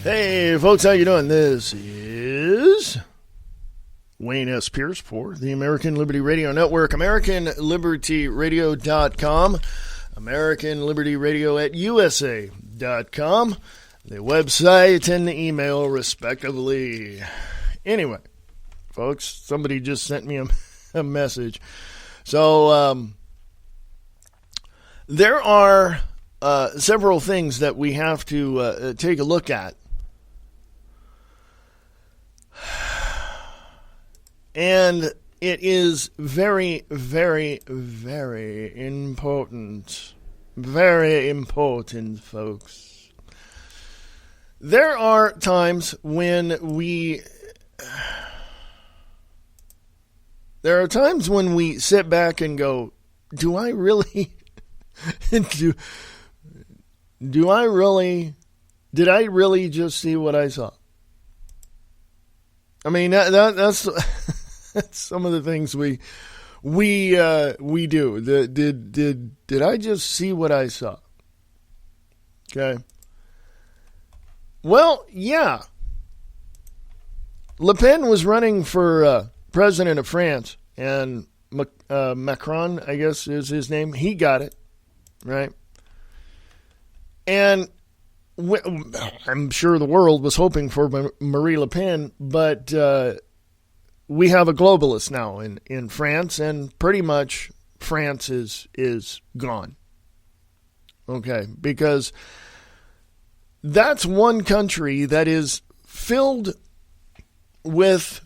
Hey, folks, how you doing? This is Wayne S. Pierce for the American Liberty Radio Network, AmericanLibertyRadio.com, American Liberty Radio at USA.com, the website and the email, respectively. Anyway, folks, somebody just sent me a message. So, there are several things that we have to take a look at. And it is very, very, very important. Very important, folks. There are times when we sit back and go, do I really did I really just see what I saw? I mean, that's that's some of the things we do. Did I just see what I saw? Okay. Well, yeah. Le Pen was running for president of France, and Macron, I guess is his name. He got it, right? And I'm sure the world was hoping for Marie Le Pen, but we have a globalist now in France, and pretty much France is gone. Okay, because that's one country that is filled with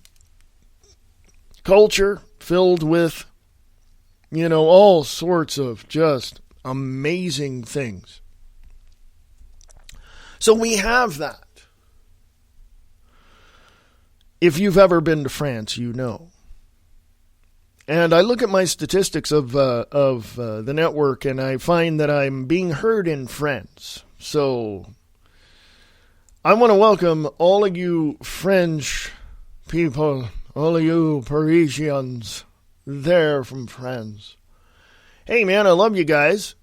culture, filled with, all sorts of just amazing things. So we have that. If you've ever been to France, you know. And I look at my statistics of the network, and I find that I'm being heard in France. So I want to welcome all of you French people, all of you Parisians there from France. Hey, man, I love you guys.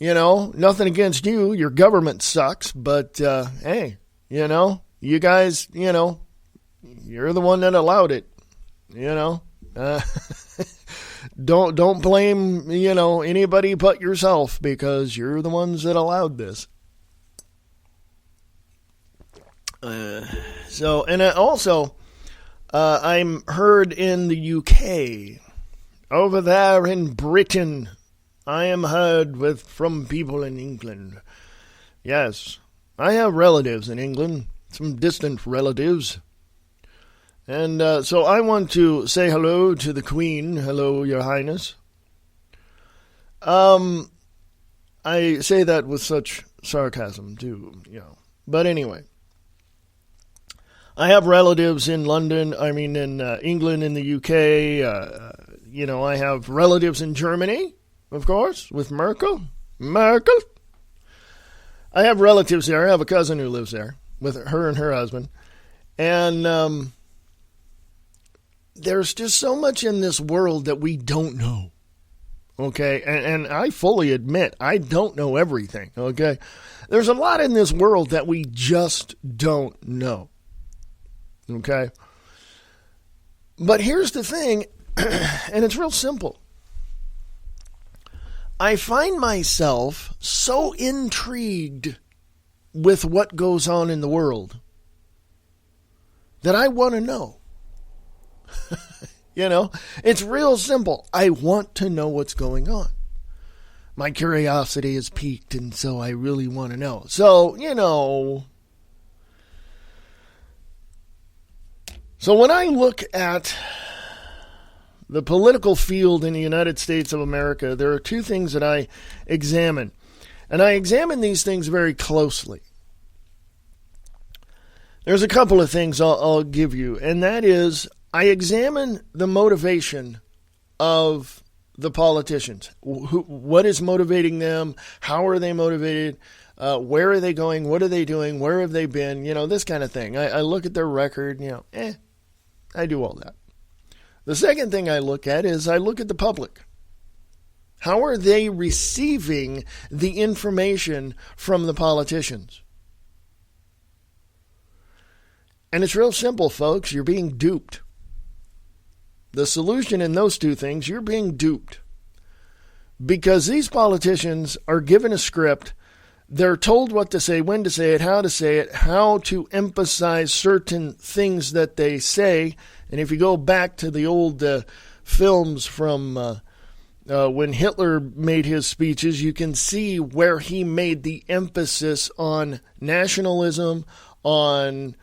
Nothing against you. Your government sucks, but hey, you guys, you're the one that allowed it, don't blame, anybody but yourself, because you're the ones that allowed this. I'm heard in the UK, over there in Britain. I am heard from people in England. Yes, I have relatives in England. Some distant relatives. And so I want to say hello to the Queen. Hello, Your Highness. I say that with such sarcasm, too, But anyway, I have relatives in London, in England, in the UK. I have relatives in Germany, of course, with Merkel. I have relatives there. I have a cousin who lives there with her and her husband. And there's just so much in this world that we don't know. Okay? And I fully admit, I don't know everything. Okay? There's a lot in this world that we just don't know. Okay? But here's the thing, and it's real simple. I find myself so intrigued with what goes on in the world that I want to know. It's real simple. I want to know what's going on. My curiosity is piqued, and so I really want to know. So, So when I look at the political field in the United States of America, there are two things that I examine. And I examine these things very closely. There's a couple of things I'll give you, and that is I examine the motivation of the politicians. What is motivating them? How are they motivated? Where are they going? What are they doing? Where have they been? This kind of thing. I look at their record, I do all that. The second thing I look at is I look at the public. How are they receiving the information from the politicians? And it's real simple, folks. You're being duped. The solution in those two things, you're being duped. Because these politicians are given a script. They're told what to say, when to say it, how to emphasize certain things that they say. And if you go back to the old films from when Hitler made his speeches, you can see where he made the emphasis on nationalism, on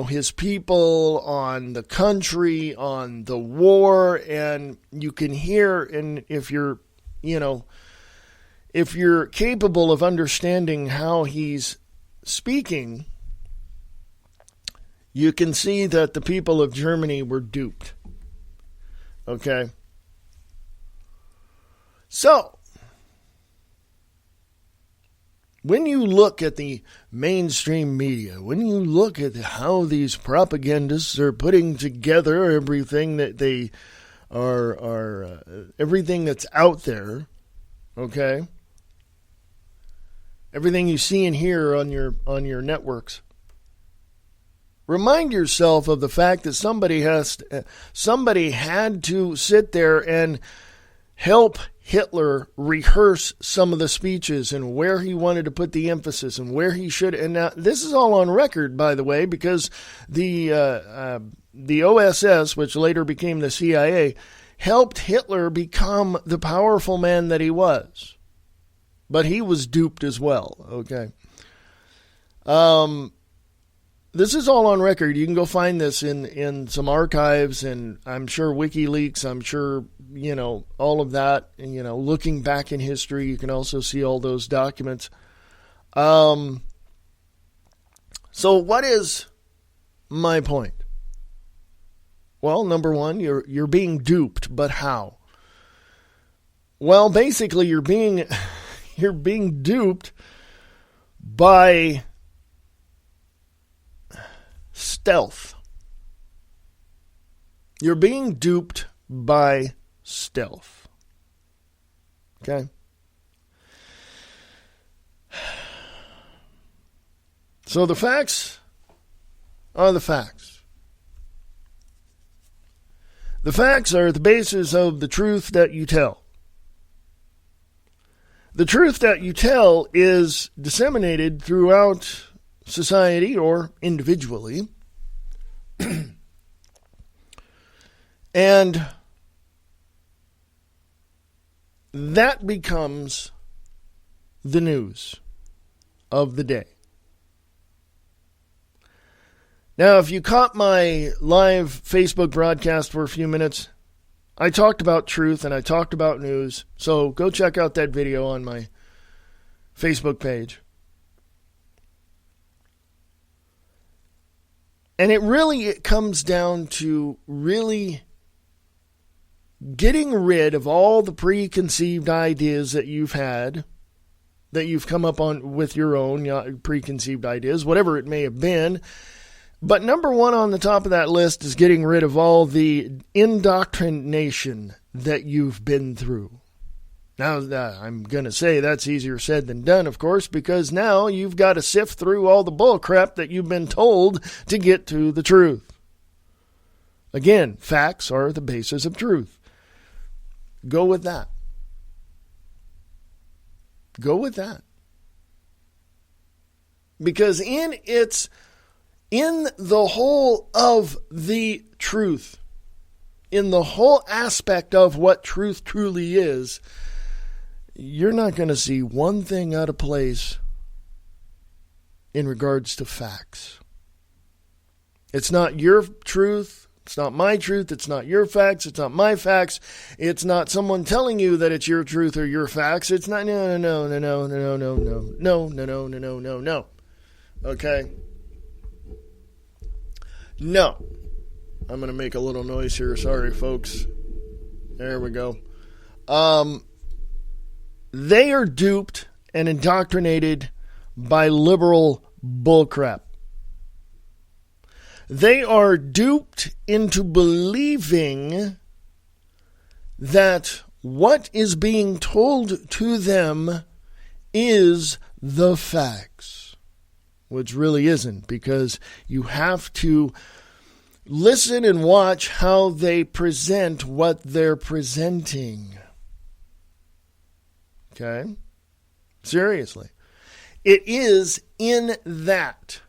his people, on the country, on the war, and you can hear, and if you're capable of understanding how he's speaking, you can see that the people of Germany were duped. Okay? So, when you look at the mainstream media, when you look at how these propagandists are putting together everything that they are everything that's out there, okay? Everything you see and hear on your networks. Remind yourself of the fact that somebody had to sit there and help Hitler rehearse some of the speeches and where he wanted to put the emphasis and where he should. And now this is all on record, by the way, because the OSS, which later became the CIA, helped Hitler become the powerful man that he was. But he was duped as well. Okay. This is all on record. You can go find this in some archives, and I'm sure WikiLeaks, I'm sure, all of that, and, looking back in history, you can also see all those documents. So what is my point? Well, number one, you're being duped, but how? Well, basically, you're being duped by stealth. You're being duped by stealth. Okay? So the facts are the facts. The facts are the basis of the truth that you tell. The truth that you tell is disseminated throughout society or individually. And that becomes the news of the day. Now, if you caught my live Facebook broadcast for a few minutes, I talked about truth and I talked about news. So go check out that video on my Facebook page. And it comes down to really getting rid of all the preconceived ideas that you've had, that you've come up on with your own preconceived ideas, whatever it may have been. But number one on the top of that list is getting rid of all the indoctrination that you've been through. Now, I'm going to say that's easier said than done, of course, because now you've got to sift through all the bull crap that you've been told to get to the truth. Again, facts are the basis of truth. Go with that. Go with that. Because in the whole of the truth, in the whole aspect of what truth truly is, you're not going to see one thing out of place in regards to facts. It's not your truth. It's not my truth. It's not your facts. It's not my facts. It's not someone telling you that it's your truth or your facts. It's not, no. Okay? No. I'm going to make a little noise here. Sorry, folks. There we go. They are duped and indoctrinated by liberal bullcrap. They are duped into believing that what is being told to them is the facts. which really isn't, because you have to listen and watch how they present what they're presenting. Okay? Seriously. It is in that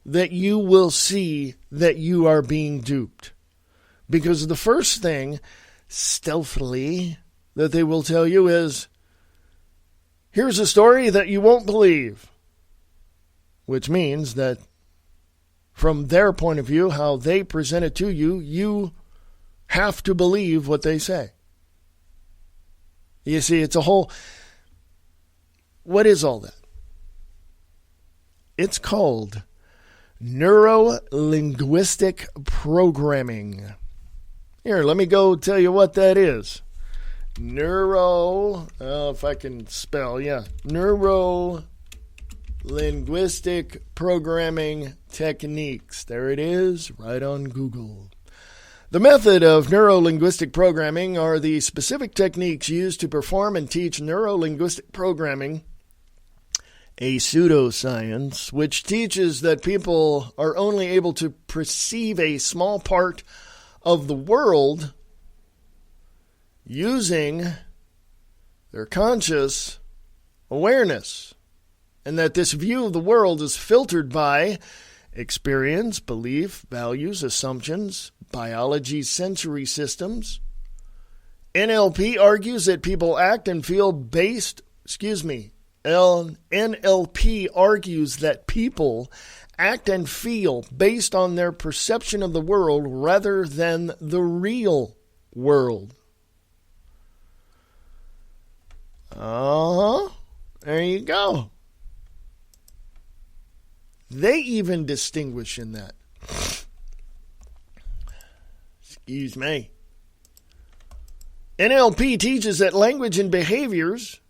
you will see that you are being duped. Because the first thing, stealthily, that they will tell you is, here's a story that you won't believe. Which means that from their point of view, how they present it to you, you have to believe what they say. You see, it's a whole... What is all that? It's called neuro-linguistic programming. Here, let me go tell you what that is. If I can spell, neuro-linguistic programming techniques. There it is, right on Google. The method of neuro-linguistic programming are the specific techniques used to perform and teach neuro-linguistic programming, a pseudoscience which teaches that people are only able to perceive a small part of the world using their conscious awareness, and that this view of the world is filtered by experience, belief, values, assumptions, biology, sensory systems. NLP argues that people act and feel NLP argues that people act and feel based on their perception of the world rather than the real world. There you go. They even distinguish in that. Excuse me. NLP teaches that language and behaviors,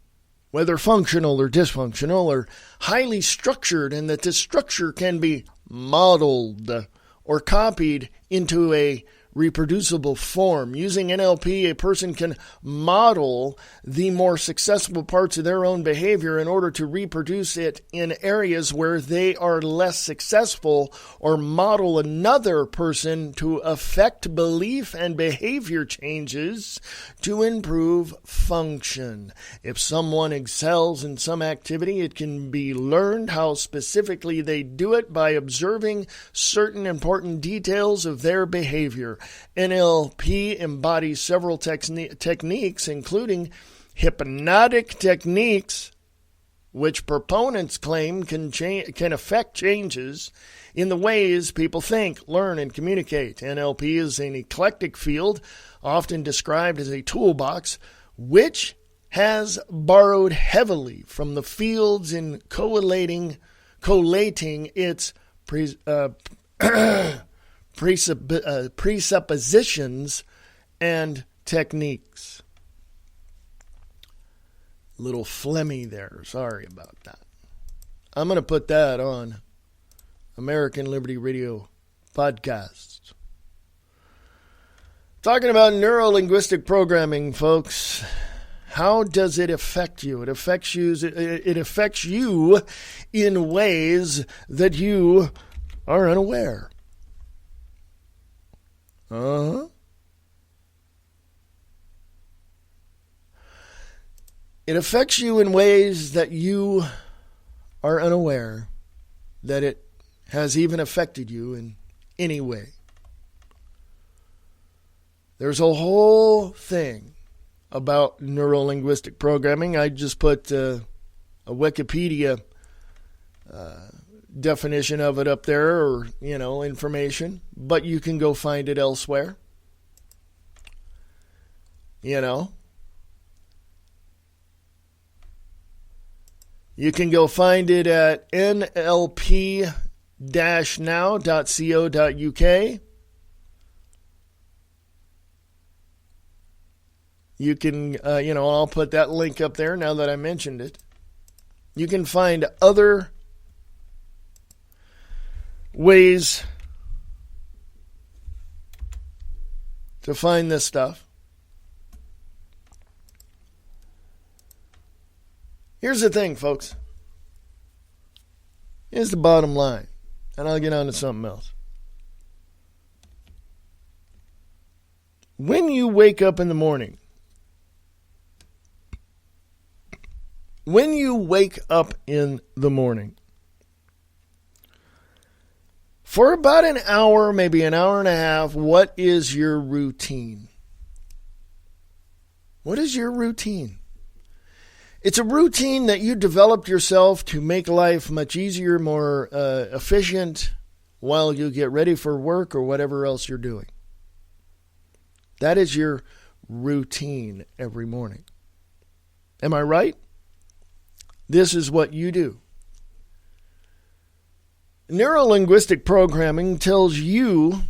whether functional or dysfunctional, are highly structured, and that this structure can be modeled or copied into a reproducible form. Using NLP, a person can model the more successful parts of their own behavior in order to reproduce it in areas where they are less successful, or model another person to affect belief and behavior changes to improve function. If someone excels in some activity, it can be learned how specifically they do it by observing certain important details of their behavior. NLP embodies several techniques, including hypnotic techniques, which proponents claim can affect changes in the ways people think, learn, and communicate. NLP is an eclectic field, often described as a toolbox, which has borrowed heavily from the fields in collating its presuppositions and techniques. Little phlegmy there. Sorry about that. I'm going to put that on American Liberty Radio Podcast. Talking about neuro-linguistic programming, folks. How does it affect you? It affects you in ways that you are unaware. It affects you in ways that you are unaware that it has even affected you in any way. There's a whole thing about neuro-linguistic programming. I just put a Wikipedia definition of it up there, or, information, but you can go find it elsewhere. You can go find it at nlp-now.co.uk. You can, I'll put that link up there now that I mentioned it. You can find other ways to find this stuff. Here's the thing, folks. Here's the bottom line, and I'll get on to something else. When you wake up in the morning, for about an hour, maybe an hour and a half, what is your routine? What is your routine? It's a routine that you developed yourself to make life much easier, more efficient while you get ready for work or whatever else you're doing. That is your routine every morning. Am I right? This is what you do. Neuro-linguistic programming tells you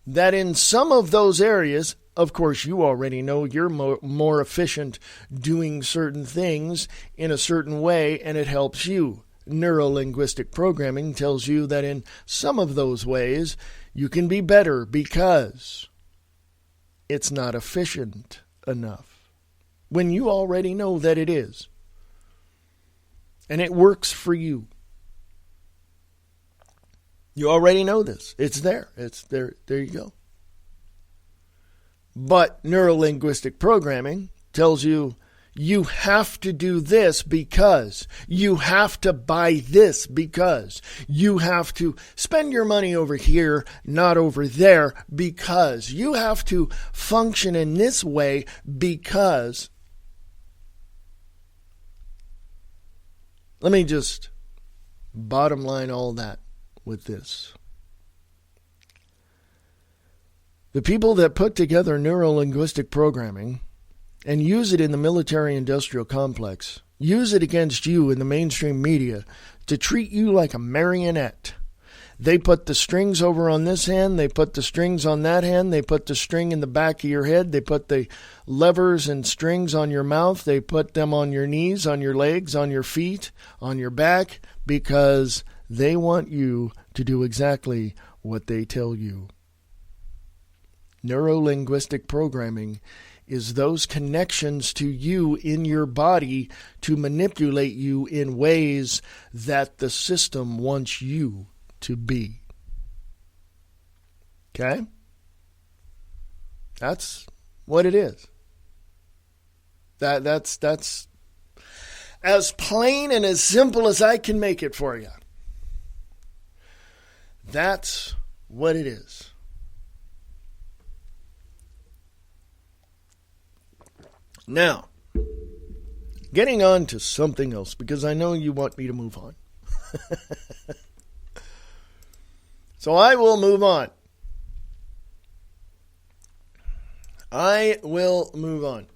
that in some of those areas, of course, you already know you're more efficient doing certain things in a certain way, and it helps you. Neuro-linguistic programming tells you that in some of those ways, you can be better because it's not efficient enough. When you already know that it is. And it works for you. You already know this. It's there. It's there. There you go. But neuro-linguistic programming tells you you have to do this because, you have to buy this because, you have to spend your money over here, not over there, because you have to function in this way because. Let me just bottom line all that with this. The people that put together neuro-linguistic programming and use it in the military-industrial complex, use it against you in the mainstream media to treat you like a marionette. They put the strings over on this hand, they put the strings on that hand, they put the string in the back of your head, they put the levers and strings on your mouth, they put them on your knees, on your legs, on your feet, on your back, because they want you to do exactly what they tell you. Neuro-linguistic programming is those connections to you in your body to manipulate you in ways that the system wants you to be. Okay? That's what it is. That's as plain and as simple as I can make it for you. That's what it is. Now, getting on to something else, because I know you want me to move on. So I will move on. I will move on.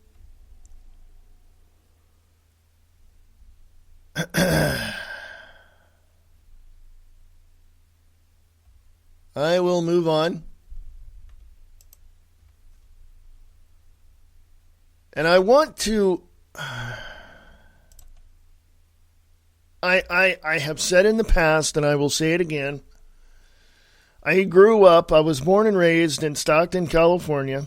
I will move on. And I want to, I have said in the past, and I will say it again, I was born and raised in Stockton, California,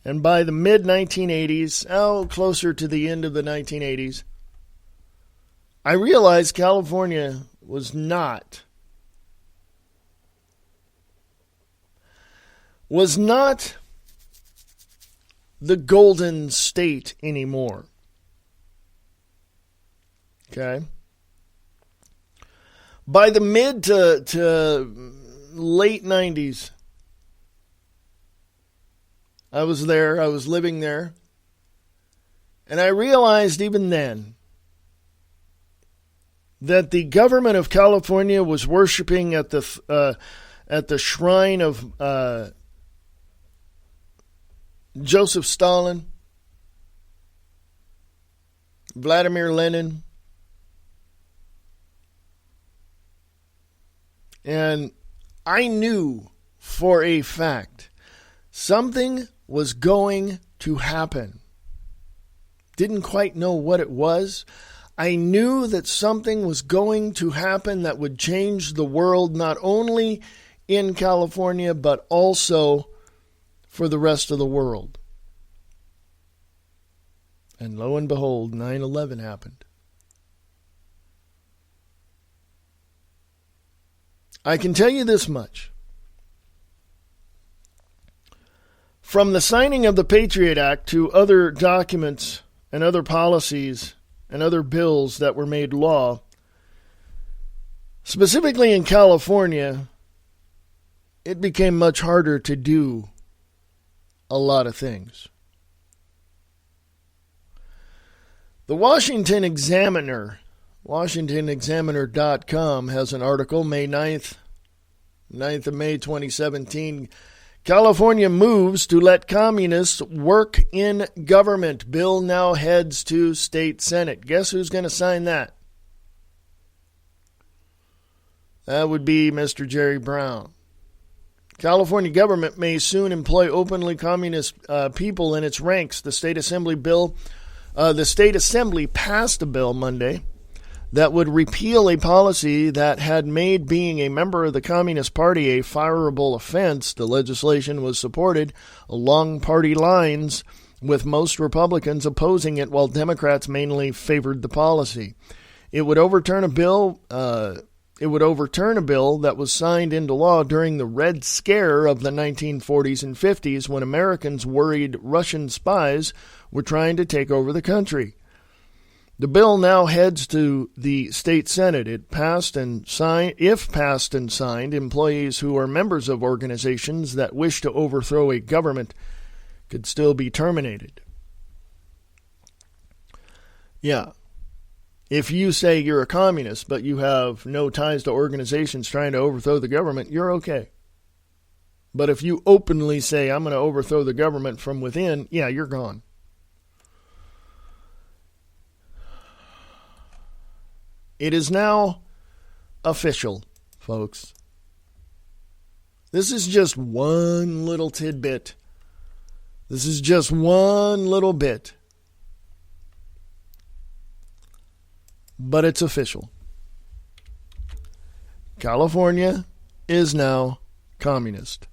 and by the mid-1980s, closer to the end of the 1980s, I realized California was not the Golden State anymore. Okay? By the mid to late 90s, I was there, I was living there, and I realized even then that the government of California was worshiping at the shrine of Joseph Stalin, Vladimir Lenin, and I knew for a fact something was going to happen. Didn't quite know what it was. I knew that something was going to happen that would change the world, not only in California, but also for the rest of the world. And lo and behold, 9/11 happened. I can tell you this much. From the signing of the Patriot Act to other documents and other policies and other bills that were made law, specifically in California, it became much harder to do a lot of things. The Washington Examiner, WashingtonExaminer.com, has an article, May 9th of May 2017, California moves to let communists work in government. Bill now heads to state Senate. Guess who's going to sign that? That would be Mr. Jerry Brown. California government may soon employ openly communist people in its ranks. The state assembly passed a bill Monday that would repeal a policy that had made being a member of the Communist Party a fireable offense. The legislation was supported along party lines, with most Republicans opposing it while Democrats mainly favored the policy. It would overturn a bill that was signed into law during the Red Scare of the 1940s and 50s, when Americans worried Russian spies were trying to take over the country. The bill now heads to the state Senate. If passed and signed, employees who are members of organizations that wish to overthrow a government could still be terminated. Yeah. If you say you're a communist, but you have no ties to organizations trying to overthrow the government, you're okay. But if you openly say, I'm going to overthrow the government from within, yeah, you're gone. It is now official, folks. This is just one little tidbit. This is just one little bit. But it's official. California is now communist.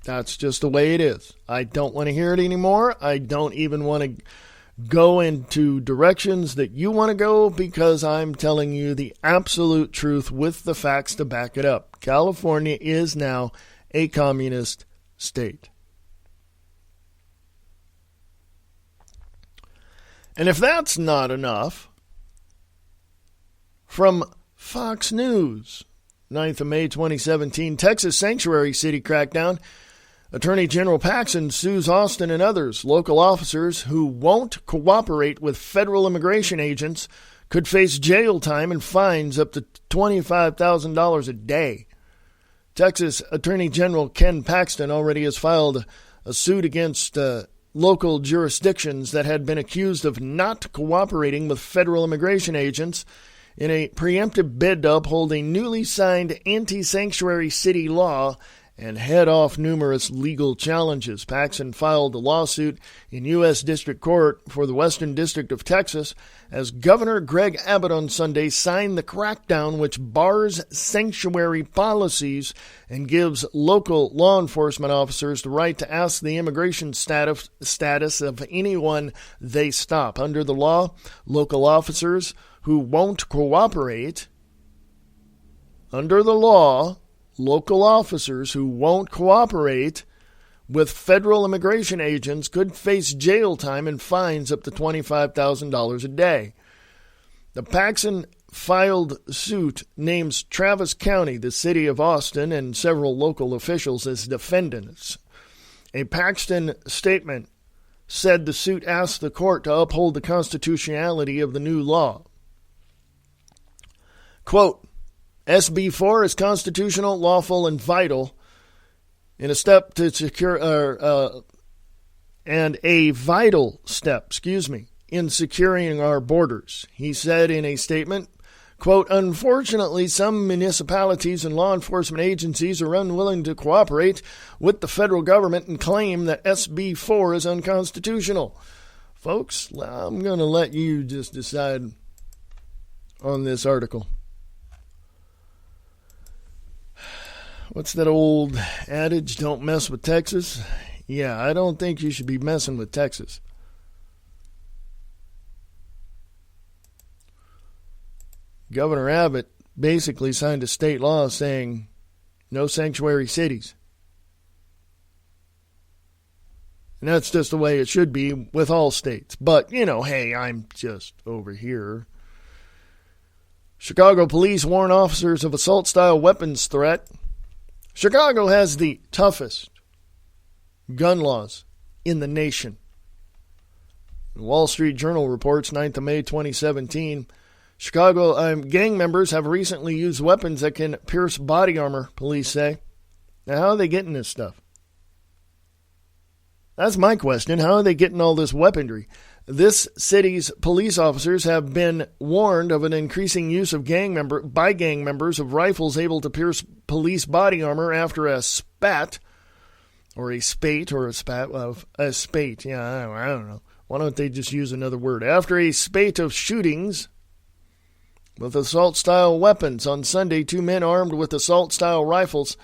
That's just the way it is. I don't want to hear it anymore. I don't even want to go into directions that you want to go, because I'm telling you the absolute truth with the facts to back it up. California is now a communist state. And if that's not enough, from Fox News, 9th of May 2017, Texas sanctuary city crackdown. Attorney General Paxson sues Austin and others. Local officers who won't cooperate with federal immigration agents could face jail time and fines up to $25,000 a day. Texas Attorney General Ken Paxton already has filed a suit against local jurisdictions that had been accused of not cooperating with federal immigration agents in a preemptive bid to uphold a newly signed anti-sanctuary city law and head off numerous legal challenges. Paxson filed a lawsuit in U.S. District Court for the Western District of Texas as Governor Greg Abbott on Sunday signed the crackdown which bars sanctuary policies and gives local law enforcement officers the right to ask the immigration status of anyone they stop. Under the law, local officers who won't cooperate, local officers who won't cooperate with federal immigration agents could face jail time and fines up to $25,000 a day. The Paxson filed suit names Travis County, the city of Austin, and several local officials as defendants. A Paxton statement said the suit asked the court to uphold the constitutionality of the new law. Quote, SB 4 is constitutional, lawful, and vital in a step to secure, and a vital step, in securing our borders. He said in a statement, quote, unfortunately, some municipalities and law enforcement agencies are unwilling to cooperate with the federal government and claim that SB 4 is unconstitutional. Folks, I'm going to let you just decide on this article. What's that old adage, don't mess with Texas? Yeah, I don't think you should be messing with Texas. Governor Abbott basically signed a state law saying no sanctuary cities. And that's just the way it should be with all states. But, hey, I'm just over here. Chicago police warn officers of assault-style weapons threat. Chicago has the toughest gun laws in the nation. The Wall Street Journal reports 9th of May 2017, Chicago gang members have recently used weapons that can pierce body armor, police say. Now, how are they getting this stuff? That's my question. How are they getting all this weaponry? This city's police officers have been warned of an increasing use of gang members of rifles able to pierce police body armor after a spate. Yeah, I don't know. Why don't they just use another word? After a spate of shootings with assault-style weapons on Sunday, 2 men armed with assault-style rifles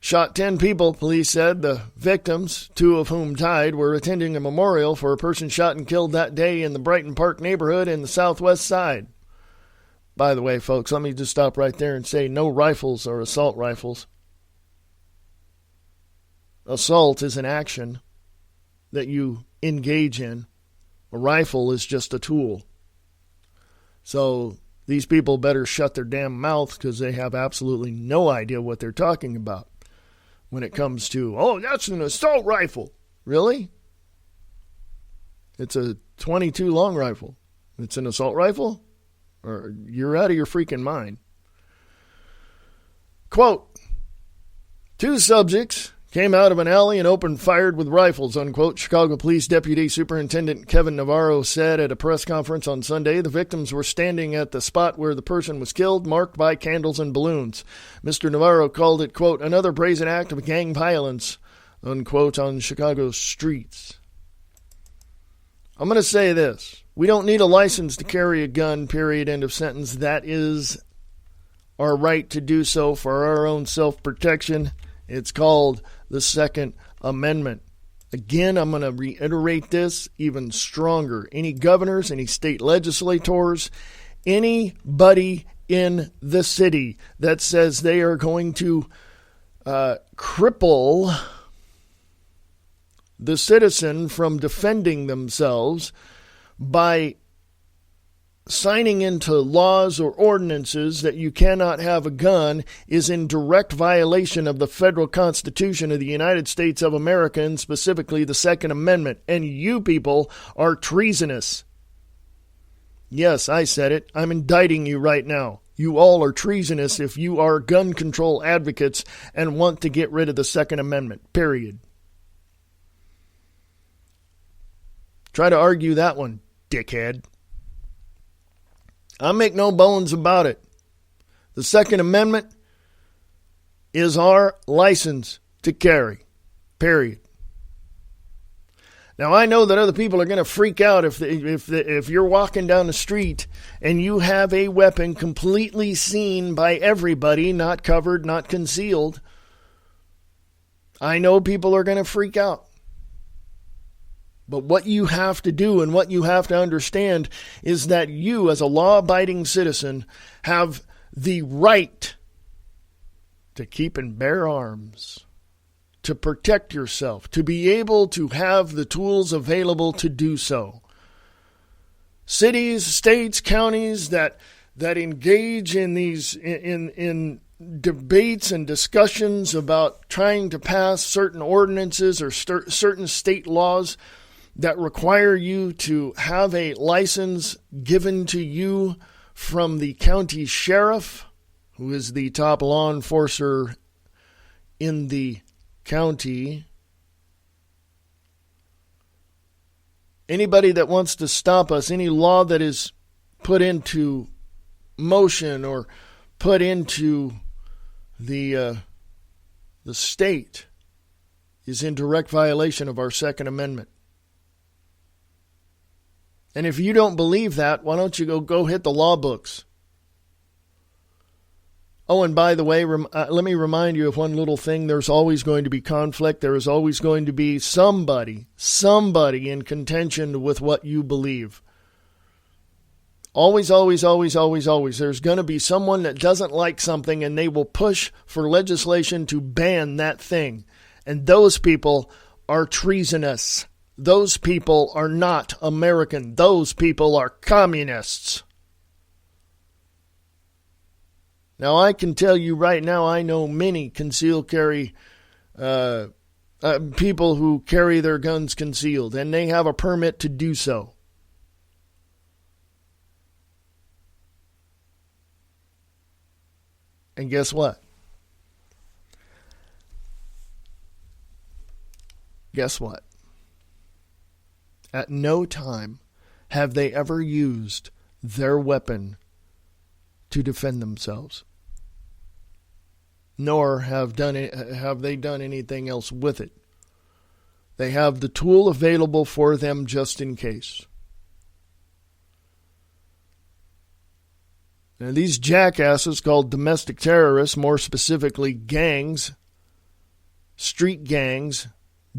shot 10 people, police said. The victims, 2 of whom died, were attending a memorial for a person shot and killed that day in the Brighton Park neighborhood in the southwest side. By the way, folks, let me just stop right there and say no rifles are assault rifles. Assault is an action that you engage in. A rifle is just a tool. So these people better shut their damn mouth because they have absolutely no idea what they're talking about when it comes to, that's an assault rifle. Really? It's a .22 long rifle. It's an assault rifle? Or you're out of your freaking mind. Quote, 2 subjects came out of an alley and opened fired with rifles, unquote. Chicago Police Deputy Superintendent Kevin Navarro said at a press conference on Sunday the victims were standing at the spot where the person was killed, marked by candles and balloons. Mr. Navarro called it, quote, another brazen act of gang violence, unquote, on Chicago's streets. I'm going to say this. We don't need a license to carry a gun, period, end of sentence. That is our right to do so for our own self-protection. It's called the Second Amendment. Again, I'm going to reiterate this even stronger. Any governors, any state legislators, anybody in the city that says they are going to cripple the citizen from defending themselves by signing into laws or ordinances that you cannot have a gun is in direct violation of the federal Constitution of the United States of America, and specifically the Second Amendment. And you people are treasonous. Yes, I said it. I'm indicting you right now. You all are treasonous if you are gun control advocates and want to get rid of the Second Amendment, period. Try to argue that one, dickhead. I make no bones about it. The Second Amendment is our license to carry, period. Now, I know that other people are going to freak out if you're walking down the street and you have a weapon completely seen by everybody, not covered, not concealed. I know people are going to freak out. But what you have to do and what you have to understand is that you, as a law-abiding citizen, have the right to keep and bear arms, to protect yourself, to be able to have the tools available to do so. Cities, states, counties that engage in these in debates and discussions about trying to pass certain ordinances or certain state laws that require you to have a license given to you from the county sheriff, who is the top law enforcer in the county. Anybody that wants to stop us, any law that is put into motion or put into the state is in direct violation of our Second Amendment. And if you don't believe that, why don't you go hit the law books? Oh, and by the way, let me remind you of one little thing. There's always going to be conflict. There is always going to be somebody in contention with what you believe. Always, always, always, always, always. There's going to be someone that doesn't like something, and they will push for legislation to ban that thing. And those people are treasonous. Those people are not American. Those people are communists. Now, I can tell you right now, I know many concealed carry people who carry their guns concealed, and they have a permit to do so. And guess what? Guess what? At no time have they ever used their weapon to defend themselves. Nor have they done anything else with it. They have the tool available for them just in case. Now, these jackasses called domestic terrorists, more specifically gangs, street gangs,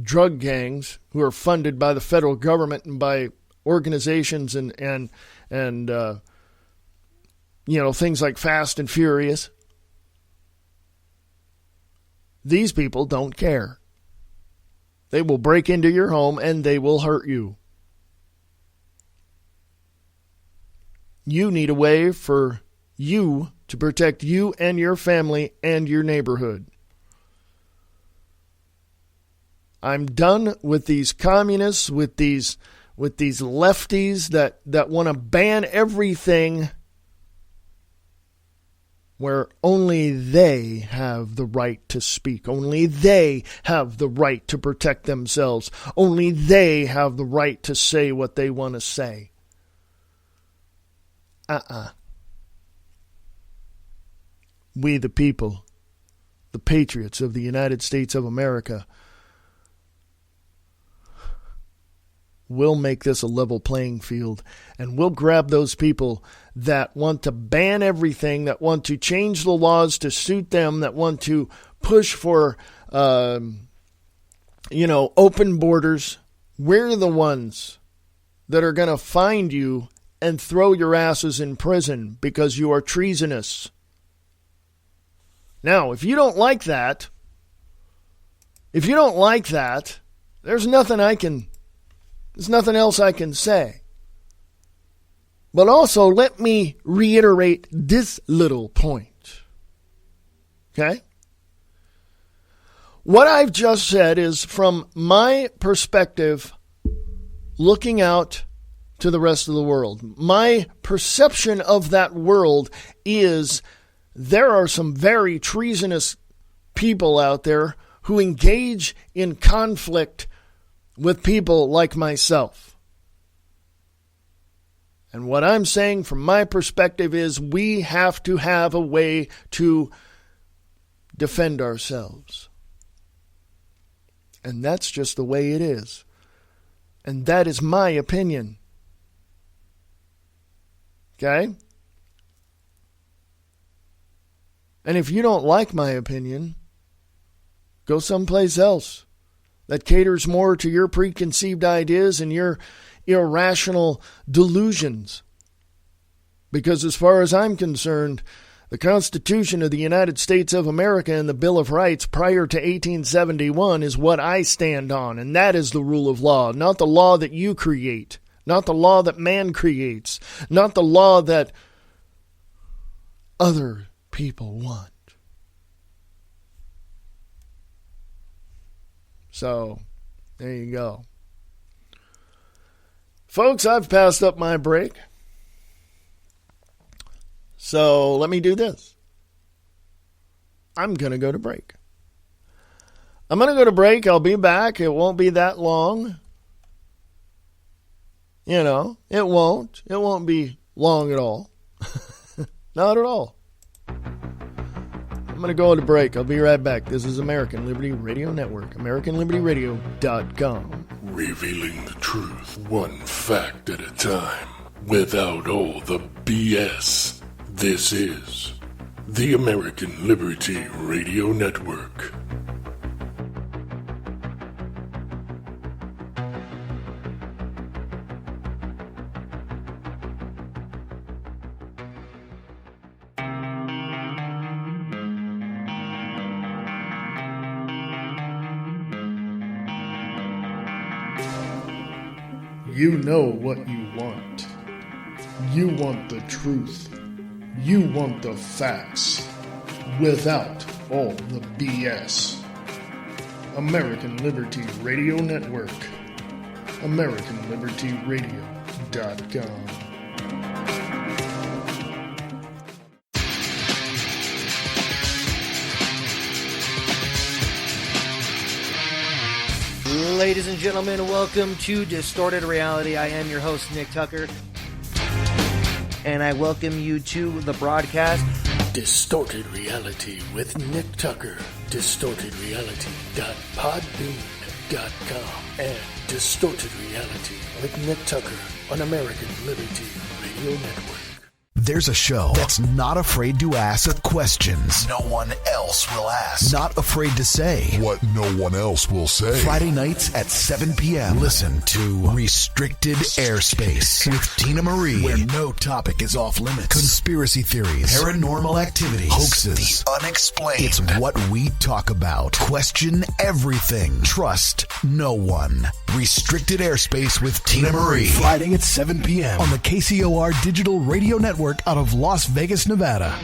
drug gangs, who are funded by the federal government and by organizations and things like Fast and Furious. These people don't care. They will break into your home and they will hurt you. You need a way for you to protect you and your family and your neighborhood. I'm done with these communists, with these lefties that want to ban everything where only they have the right to speak. Only they have the right to protect themselves. Only they have the right to say what they want to say. We the people, the patriots of the United States of America, will make this a level playing field, and we'll grab those people that want to ban everything, that want to change the laws to suit them, that want to push for, open borders. We're the ones that are going to find you and throw your asses in prison because you are treasonous. Now, if you don't like that, there's nothing else I can say. But also, let me reiterate this little point. Okay? What I've just said is from my perspective, looking out to the rest of the world. My perception of that world is there are some very treasonous people out there who engage in conflict with people like myself. And what I'm saying from my perspective is we have to have a way to defend ourselves. And that's just the way it is. And that is my opinion. Okay? And if you don't like my opinion, go someplace else that caters more to your preconceived ideas and your irrational delusions. Because as far as I'm concerned, the Constitution of the United States of America and the Bill of Rights prior to 1871 is what I stand on, and that is the rule of law, not the law that you create, not the law that man creates, not the law that other people want. So, there you go. Folks, I've passed up my break. So, let me do this. I'm going to go to break. I'll be back. It won't be that long. It won't. It won't be long at all. Not at all. I'm going to go to break. I'll be right back. This is American Liberty Radio Network, AmericanLibertyRadio.com. Revealing the truth, one fact at a time, without all the BS. This is the American Liberty Radio Network. You know what you want. You want the truth. You want the facts. Without all the BS. American Liberty Radio Network. AmericanLibertyRadio.com. Ladies and gentlemen, welcome to Distorted Reality. I am your host, Nick Tucker, and I welcome you to the broadcast. Distorted Reality with Nick Tucker. DistortedReality.podbean.com and Distorted Reality with Nick Tucker on American Liberty Radio Network. There's a show that's not afraid to ask questions no one else will ask. Not afraid to say what no one else will say. Friday nights at 7 p.m. Listen to Restricted Airspace with Tina Marie, where no topic is off limits. Conspiracy theories, paranormal activities, hoaxes, the unexplained. It's what we talk about. Question everything. Trust no one. Restricted Airspace with Tina Marie. Friday at 7 p.m. on the KCOR Digital Radio Network out of Las Vegas, Nevada.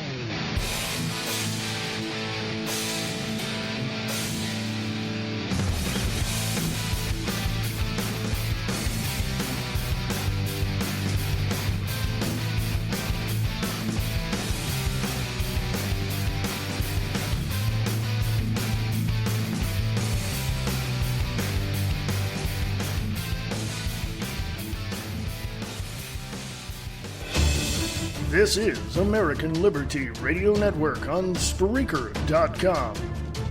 This is American Liberty Radio Network on Spreaker.com.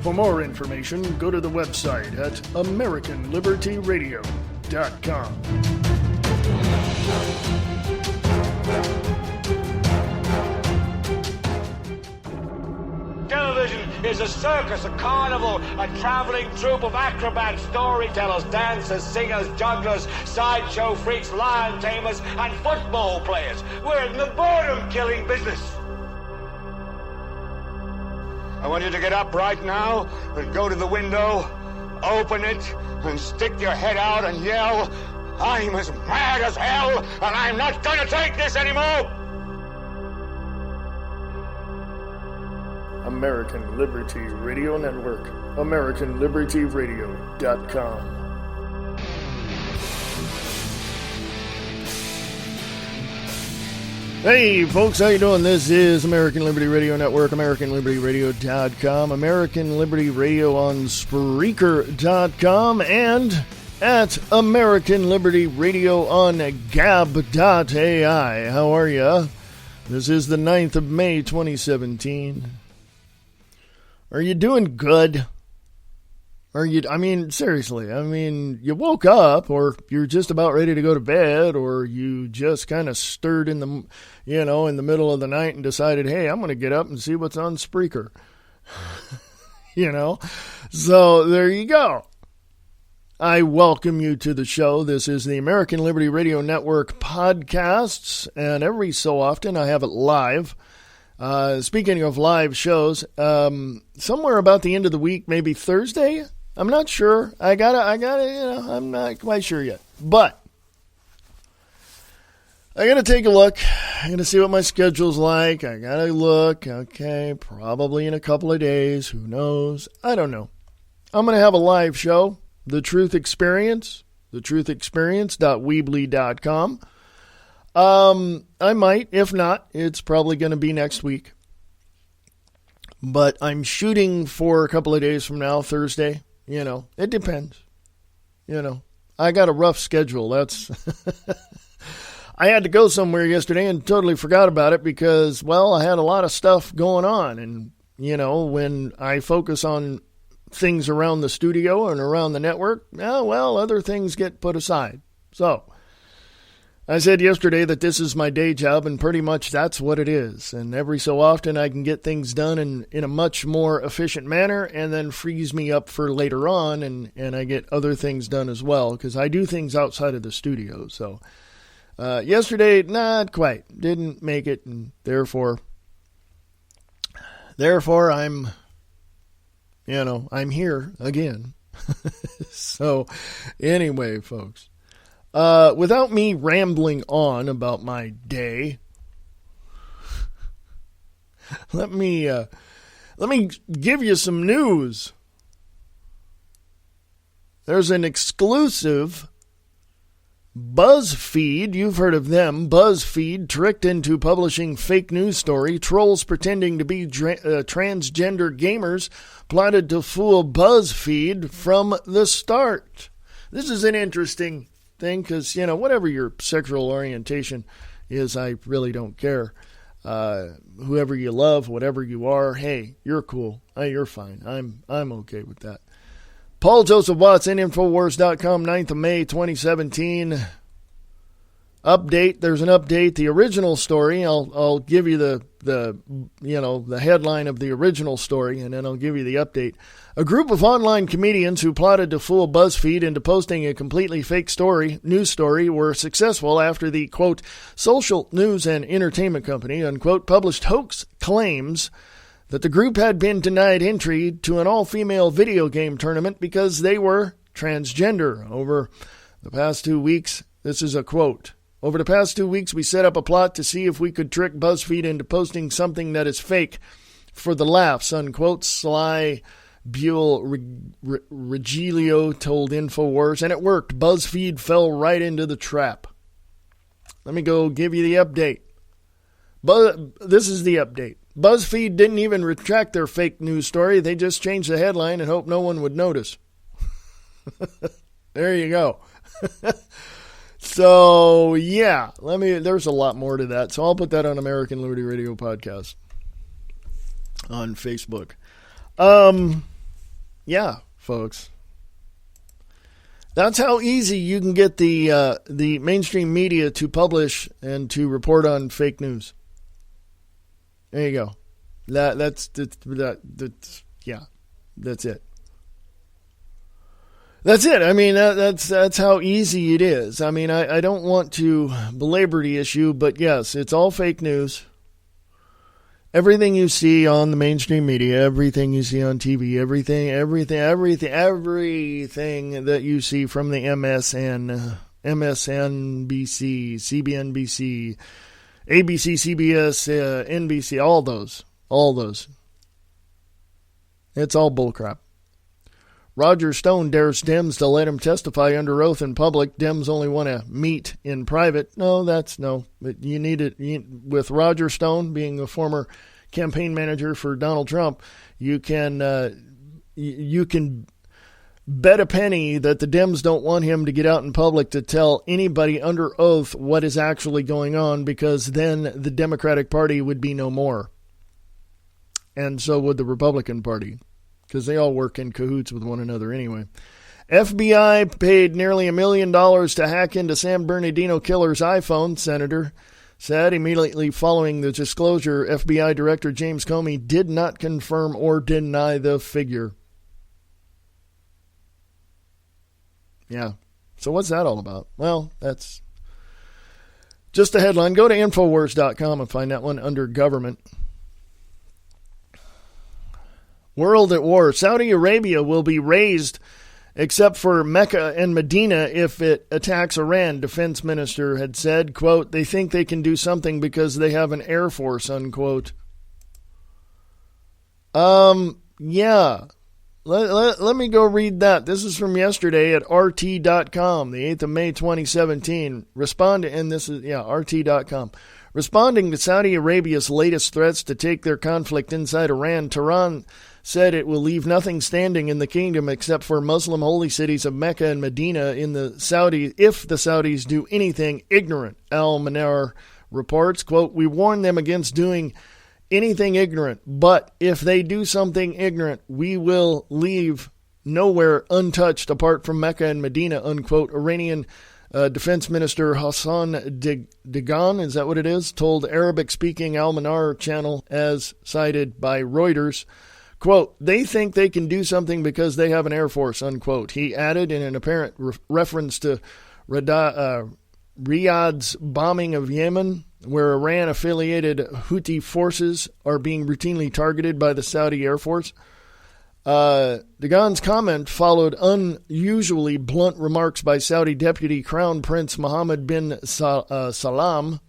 For more information, go to the website at AmericanLibertyRadio.com. Television is a circus, a carnival, a traveling troupe of acrobats, storytellers, dancers, singers, jugglers, sideshow freaks, lion tamers, and football players. We're in the boredom-killing business. I want you to get up right now and go to the window, open it, and stick your head out and yell, "I'm as mad as hell, and I'm not gonna take this anymore!" American Liberty Radio Network, AmericanLibertyRadio.com. Hey folks, how you doing? This is American Liberty Radio Network, AmericanLibertyRadio.com, American Liberty Radio on Spreaker.com, and at American Liberty Radio on Gab.ai. How are ya? This is the 9th of May, 2017. Are you doing good? Seriously, you woke up, or you're just about ready to go to bed, or you just kind of stirred in the middle of the night and decided, hey, I'm going to get up and see what's on Spreaker. So there you go. I welcome you to the show. This is the American Liberty Radio Network podcasts, and every so often I have it live. Speaking of live shows, somewhere about the end of the week, maybe Thursday, I'm not sure. I gotta, I'm not quite sure yet, but I gotta take a look. I gotta see what my schedule's like. I gotta look. Okay, probably in a couple of days. Who knows? I don't know. I'm gonna have a live show, The Truth Experience, thetruthexperience.weebly.com. I might. If not, it's probably going to be next week. But I'm shooting for a couple of days from now, Thursday. It depends. I got a rough schedule. That's I had to go somewhere yesterday and totally forgot about it because, I had a lot of stuff going on. And, when I focus on things around the studio and around the network, other things get put aside. So I said yesterday that this is my day job, and pretty much that's what it is. And every so often I can get things done in a much more efficient manner, and then frees me up for later on, and I get other things done as well, because I do things outside of the studio. So yesterday, not quite. Didn't make it, and therefore I'm here again. So anyway, folks. Without me rambling on about my day, let me give you some news. There's an exclusive BuzzFeed, you've heard of them, BuzzFeed tricked into publishing fake news story. Trolls pretending to be transgender gamers plotted to fool BuzzFeed from the start. This is an interesting thing because, whatever your sexual orientation is, I really don't care. Whoever you love, whatever you are, hey, you're cool. Hey, you're fine. I'm okay with that. Paul Joseph Watson, Infowars.com, 9th of May, 2017. Update. There's an update. The original story, I'll give you the headline of the original story, and then I'll give you the update. A group of online comedians who plotted to fool BuzzFeed into posting a completely fake news story, were successful after the, quote, social news and entertainment company, unquote, published hoax claims that the group had been denied entry to an all-female video game tournament because they were transgender. Over the past 2 weeks, this is a quote, over the past 2 weeks, we set up a plot to see if we could trick BuzzFeed into posting something that is fake for the laughs, unquote, Sly Buell Regilio told Infowars, and it worked. BuzzFeed fell right into the trap. Let me go give you the update. This is the update. BuzzFeed didn't even retract their fake news story. They just changed the headline and hoped no one would notice. There you go. So, yeah, there's a lot more to that. So I'll put that on American Liberty Radio Podcast on Facebook. Yeah, folks. That's how easy you can get the mainstream media to publish and to report on fake news. There you go. That's it. That's it. I mean, that's how easy it is. I mean, I don't want to belabor the issue, but yes, it's all fake news. Everything you see on the mainstream media, everything you see on TV, everything that you see from the MSNBC, CBNBC, ABC, CBS, NBC, all those. It's all bullcrap. Roger Stone dares Dems to let him testify under oath in public. Dems only want to meet in private. No. But you need it with Roger Stone being a former campaign manager for Donald Trump. You can bet a penny that the Dems don't want him to get out in public to tell anybody under oath what is actually going on, because then the Democratic Party would be no more. And so would the Republican Party, because they all work in cahoots with one another anyway. FBI paid nearly $1 million to hack into San Bernardino killer's iPhone, Senator said. Immediately following the disclosure, FBI Director James Comey did not confirm or deny the figure. Yeah. So what's that all about? Well, that's just a headline. Go to Infowars.com and find that one under government. World at war. Saudi Arabia will be raised except for Mecca and Medina if it attacks Iran, defense minister had said. Quote, they think they can do something because they have an air force, unquote. Yeah. Let me go read that. This is from yesterday at RT.com, the 8th of May, 2017. RT.com. Responding to Saudi Arabia's latest threats to take their conflict inside Iran, Tehran said it will leave nothing standing in the kingdom except for Muslim holy cities of Mecca and Medina if the Saudis do anything ignorant. Al-Manar reports, quote, we warn them against doing anything ignorant, but if they do something ignorant, we will leave nowhere untouched apart from Mecca and Medina, unquote. Iranian Defense Minister Hassan Dagan, is that what it is, told Arabic-speaking Al-Manar channel as cited by Reuters. Quote, they think they can do something because they have an air force, unquote. He added in an apparent reference to Riyadh's bombing of Yemen, where Iran-affiliated Houthi forces are being routinely targeted by the Saudi Air Force. Dagan's comment followed unusually blunt remarks by Saudi Deputy Crown Prince Mohammed bin Salam,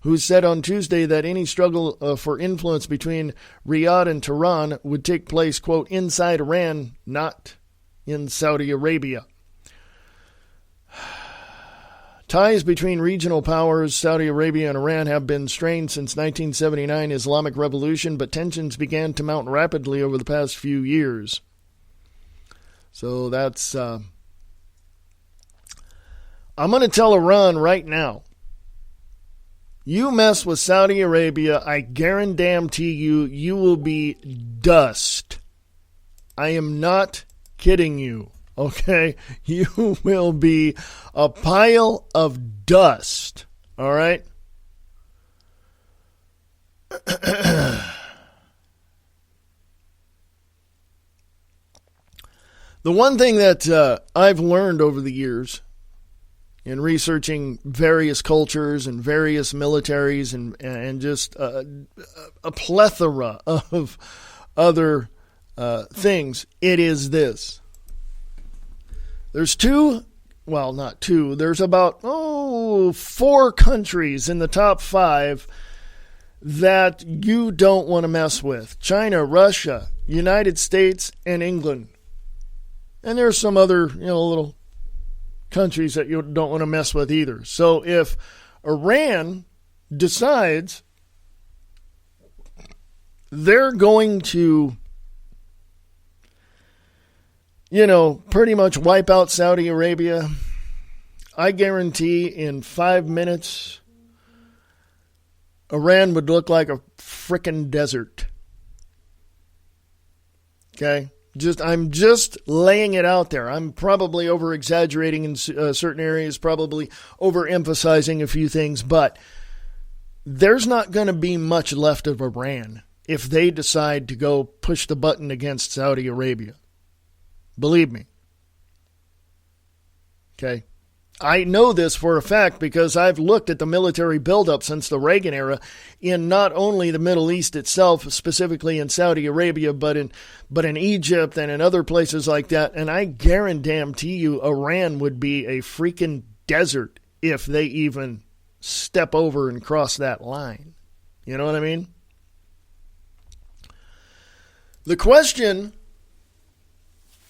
who said on Tuesday that any struggle for influence between Riyadh and Tehran would take place, quote, inside Iran, not in Saudi Arabia. Ties between regional powers, Saudi Arabia and Iran, have been strained since 1979 Islamic Revolution, but tensions began to mount rapidly over the past few years. So that's... I'm going to tell Iran right now, you mess with Saudi Arabia, I guarantee you, you will be dust. I am not kidding you. Okay, you will be a pile of dust, all right? The one thing that I've learned over the years in researching various cultures and various militaries and just a plethora of other things, it is this. There's there's about 4 countries in the top 5 that you don't want to mess with. China, Russia, United States, and England. And there's some other, little countries that you don't want to mess with either. So if Iran decides they're going to pretty much wipe out Saudi Arabia, I guarantee in 5 minutes, Iran would look like a frickin' desert. Okay? I'm just laying it out there. I'm probably over-exaggerating in certain areas, probably overemphasizing a few things, but there's not going to be much left of Iran if they decide to go push the button against Saudi Arabia. Believe me. Okay? I know this for a fact because I've looked at the military buildup since the Reagan era in not only the Middle East itself, specifically in Saudi Arabia, but in Egypt and in other places like that. And I guarantee you Iran would be a freaking desert if they even step over and cross that line. You know what I mean? The question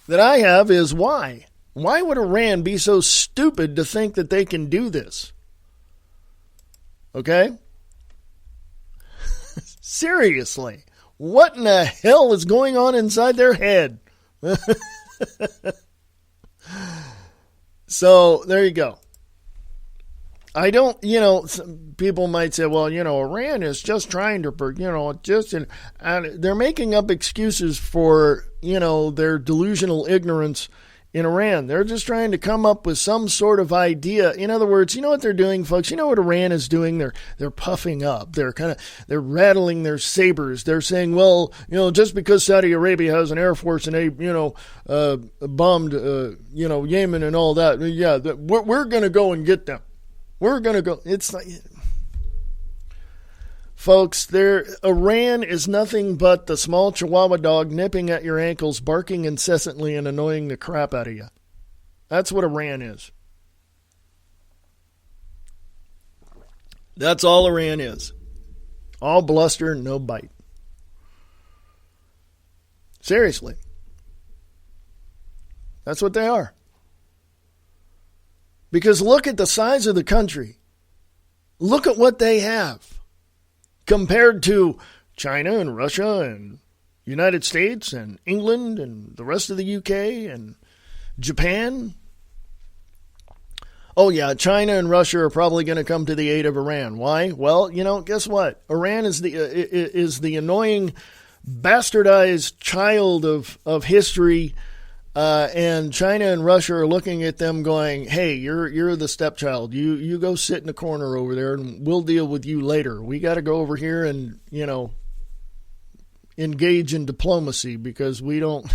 that I have is why? Why would Iran be so stupid to think that they can do this? Okay? Seriously. What in the hell is going on inside their head? So, there you go. I don't, some people might say, well, Iran is just trying to, and they're making up excuses for, their delusional ignorance in Iran. They're just trying to come up with some sort of idea. In other words, you know what they're doing, folks? You know what Iran is doing? They're puffing up. They're they're rattling their sabers. They're saying, well, just because Saudi Arabia has an air force and they, bombed, Yemen and all that, yeah, we're going to go and get them. We're going to go. It's not, folks, Iran is nothing but the small Chihuahua dog nipping at your ankles, barking incessantly and annoying the crap out of you. That's what Iran is. That's all Iran is. All bluster, no bite. Seriously. That's what they are. Because look at the size of the country. Look at what they have compared to China and Russia and United States and England and the rest of the UK and Japan. Oh yeah, China and Russia are probably going to come to the aid of Iran. Why? Well, guess what? Iran is the annoying, bastardized child of history. And China and Russia are looking at them going, hey, you're the stepchild. You go sit in the corner over there and we'll deal with you later. We got to go over here and, engage in diplomacy because we don't,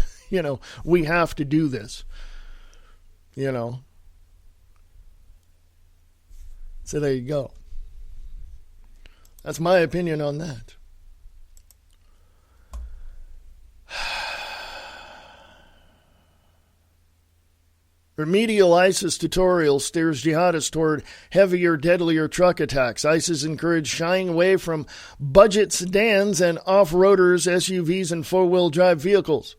we have to do this, So there you go. That's my opinion on that. Remedial ISIS tutorial steers jihadists toward heavier, deadlier truck attacks. ISIS encouraged shying away from budget sedans and off-roaders, SUVs, and four-wheel drive vehicles.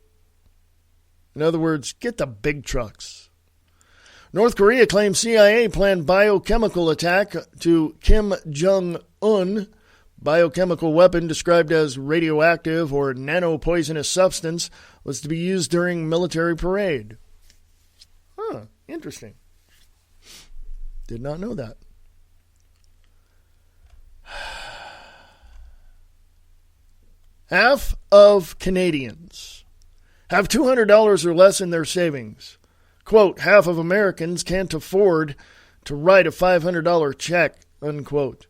In other words, get the big trucks. North Korea claims CIA planned biochemical attack to Kim Jong-un. Biochemical weapon described as radioactive or nanopoisonous substance was to be used during military parade. Huh, interesting. Did not know that. Half of Canadians have $200 or less in their savings. Quote, half of Americans can't afford to write a $500 check, unquote.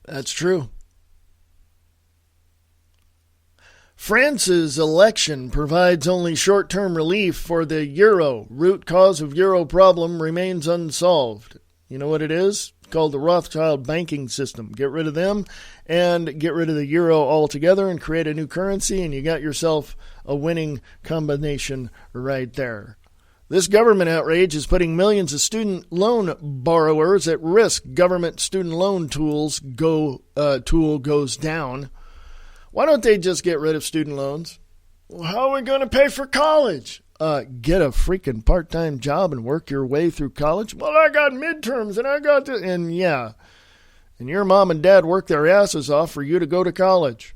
That's true. France's election provides only short-term relief for the euro. Root cause of euro problem remains unsolved. You know what it is? It's called the Rothschild banking system. Get rid of them and get rid of the euro altogether and create a new currency, and you got yourself a winning combination right there. This government outrage is putting millions of student loan borrowers at risk. Government student loan tool goes down. Why don't they just get rid of student loans? Well, how are we going to pay for college? Get a freaking part-time job and work your way through college? Well, I got midterms and I got to... And yeah, and your mom and dad work their asses off for you to go to college.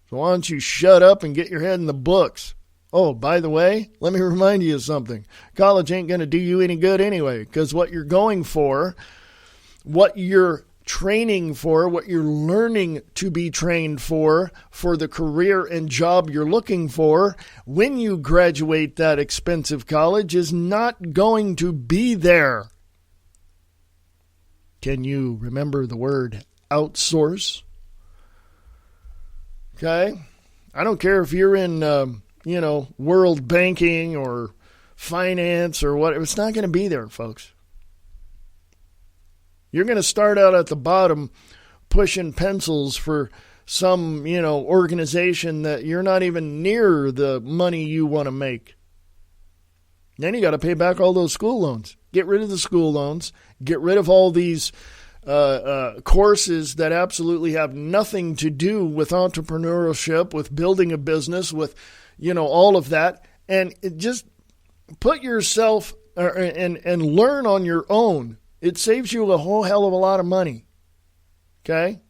So why don't you shut up and get your head in the books? Oh, by the way, let me remind you of something. College ain't going to do you any good anyway, because what you're going for, what you're training for, what you're learning to be trained for the career and job you're looking for, when you graduate that expensive college, is not going to be there. Can you remember the word outsource? Okay? I don't care if you're in... world banking or finance or whatever. It's not going to be there, folks. You're going to start out at the bottom pushing pencils for some, organization that you're not even near the money you want to make. Then you got to pay back all those school loans. Get rid of the school loans. Get rid of all these courses that absolutely have nothing to do with entrepreneurship, with building a business, with all of that, and just put yourself and learn on your own. It saves you a whole hell of a lot of money. Okay?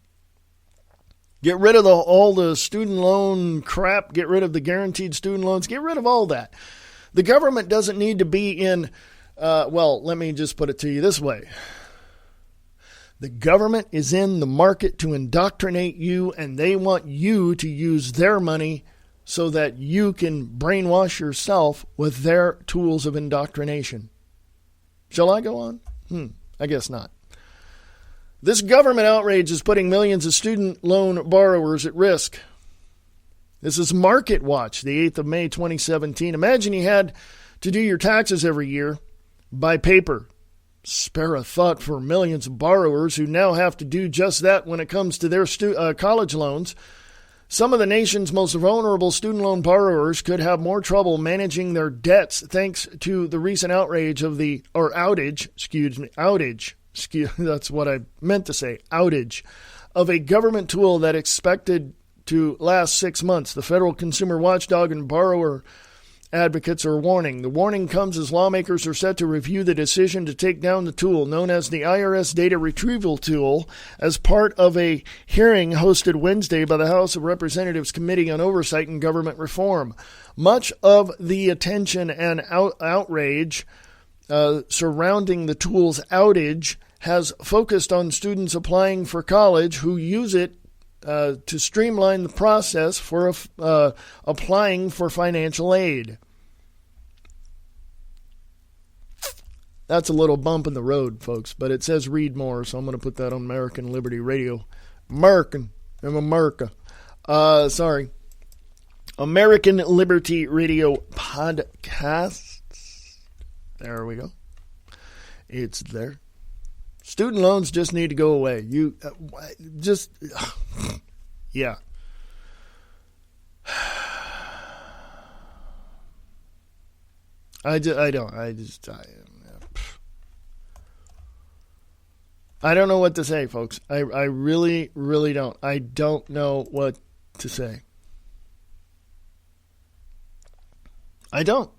Get rid of all the student loan crap. Get rid of the guaranteed student loans. Get rid of all that. The government doesn't need to be in, let me just put it to you this way. The government is in the market to indoctrinate you, and they want you to use their money so that you can brainwash yourself with their tools of indoctrination. Shall I go on? I guess not. This government outrage is putting millions of student loan borrowers at risk. This is Market Watch, the 8th of May, 2017. Imagine you had to do your taxes every year by paper. Spare a thought for millions of borrowers who now have to do just that when it comes to their college loans. Some of the nation's most vulnerable student loan borrowers could have more trouble managing their debts thanks to the recent outrage of that's what I meant to say, outage of a government tool that expected to last 6 months. The federal consumer watchdog and borrower advocates are warning. The warning comes as lawmakers are set to review the decision to take down the tool, known as the IRS Data Retrieval Tool, as part of a hearing hosted Wednesday by the House of Representatives Committee on Oversight and Government Reform. Much of the attention and outrage surrounding the tool's outage has focused on students applying for college who use it to streamline the process for applying for financial aid. That's a little bump in the road, folks, but it says read more, so I'm going to put that on American Liberty Radio. American. American Liberty Radio Podcast. There we go. It's there. Student loans just need to go away. Yeah. I don't know what to say, folks. I really, really don't. I don't know what to say. I don't.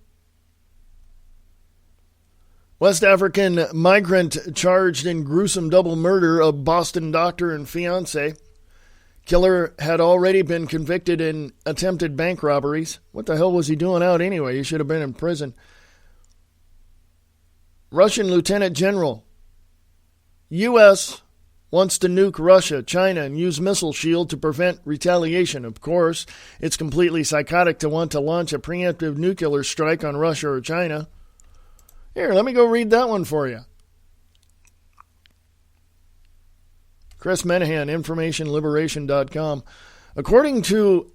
West African migrant charged in gruesome double murder of Boston doctor and fiancé. Killer had already been convicted in attempted bank robberies. What the hell was he doing out anyway? He should have been in prison. Russian Lieutenant General. U.S. wants to nuke Russia, China, and use missile shield to prevent retaliation. Of course, it's completely psychotic to want to launch a preemptive nuclear strike on Russia or China. Here, let me go read that one for you. Chris Menahan, InformationLiberation.com. According to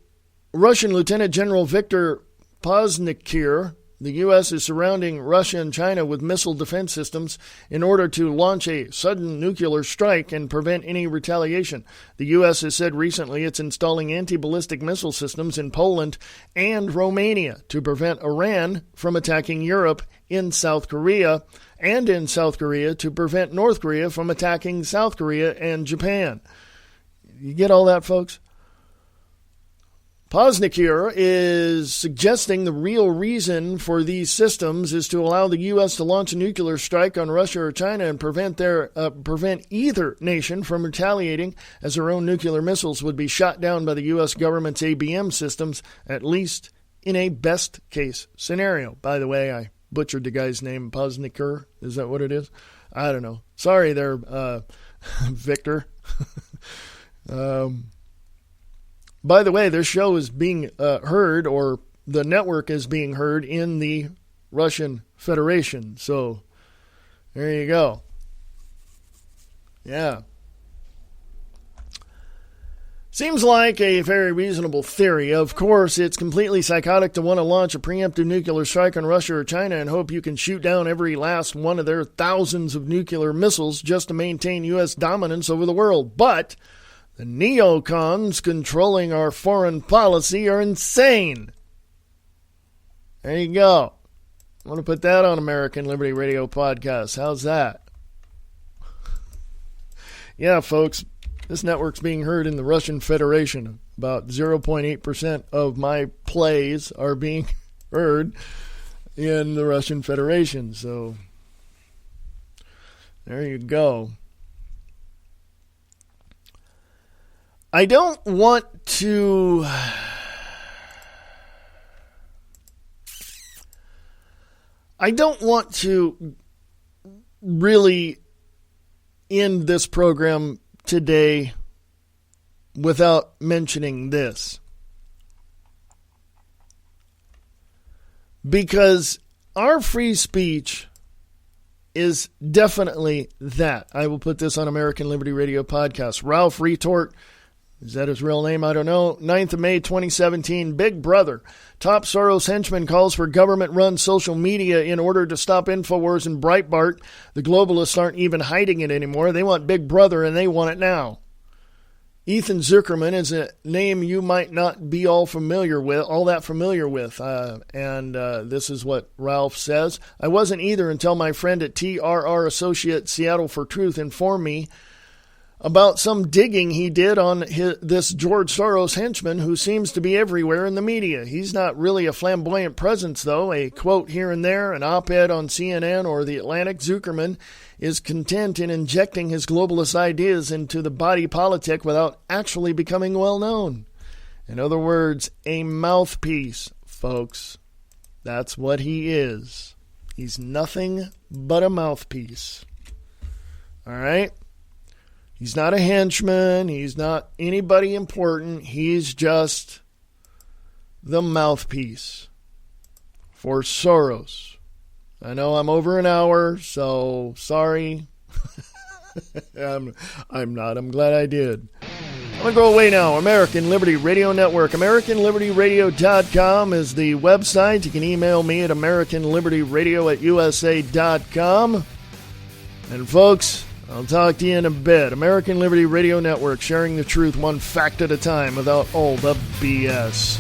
Russian Lieutenant General Viktor Poznikir, the U.S. is surrounding Russia and China with missile defense systems in order to launch a sudden nuclear strike and prevent any retaliation. The U.S. has said recently it's installing anti-ballistic missile systems in Poland and Romania to prevent Iran from attacking Europe in South Korea, and in South Korea to prevent North Korea from attacking South Korea and Japan. You get all that, folks? Poznikir is suggesting the real reason for these systems is to allow the U.S. to launch a nuclear strike on Russia or China and prevent either nation from retaliating, as their own nuclear missiles would be shot down by the U.S. government's ABM systems, at least in a best-case scenario. By the way, I butchered the guy's name, Poznikir. Is that what it is? I don't know. Sorry there, Victor. By the way, this show is being heard, or the network is being heard in the Russian Federation. So, there you go. Yeah. Seems like a very reasonable theory. Of course, it's completely psychotic to want to launch a preemptive nuclear strike on Russia or China and hope you can shoot down every last one of their thousands of nuclear missiles just to maintain U.S. dominance over the world. But the neocons controlling our foreign policy are insane. There you go. I want to put that on American Liberty Radio Podcast. How's that? Yeah, folks, this network's being heard in the Russian Federation. About 0.8% of my plays are being heard in the Russian Federation. So, there you go. I don't want to really end this program today without mentioning this. Because our free speech is definitely that. I will put this on American Liberty Radio Podcast. Ralph Retort, is that his real name? I don't know. 9th of May, 2017. Big Brother. Top Soros henchman calls for government-run social media in order to stop InfoWars and Breitbart. The globalists aren't even hiding it anymore. They want Big Brother, and they want it now. Ethan Zuckerman is a name you might not be all that familiar with. And this is what Ralph says. I wasn't either until my friend at TRR Associate Seattle for Truth informed me about some digging he did on this George Soros henchman who seems to be everywhere in the media. He's not really a flamboyant presence, though. A quote here and there, an op-ed on CNN or The Atlantic. Zuckerman is content in injecting his globalist ideas into the body politic without actually becoming well known. In other words, a mouthpiece, folks. That's what he is. He's nothing but a mouthpiece. All right? He's not a henchman. He's not anybody important. He's just the mouthpiece for Soros. I know I'm over an hour, so sorry. I'm not. I'm glad I did. I'm going to go away now. American Liberty Radio Network. AmericanLibertyRadio.com is the website. You can email me at AmericanLibertyRadio@USA.com. And folks, I'll talk to you in a bit. American Liberty Radio Network, sharing the truth one fact at a time without all the BS.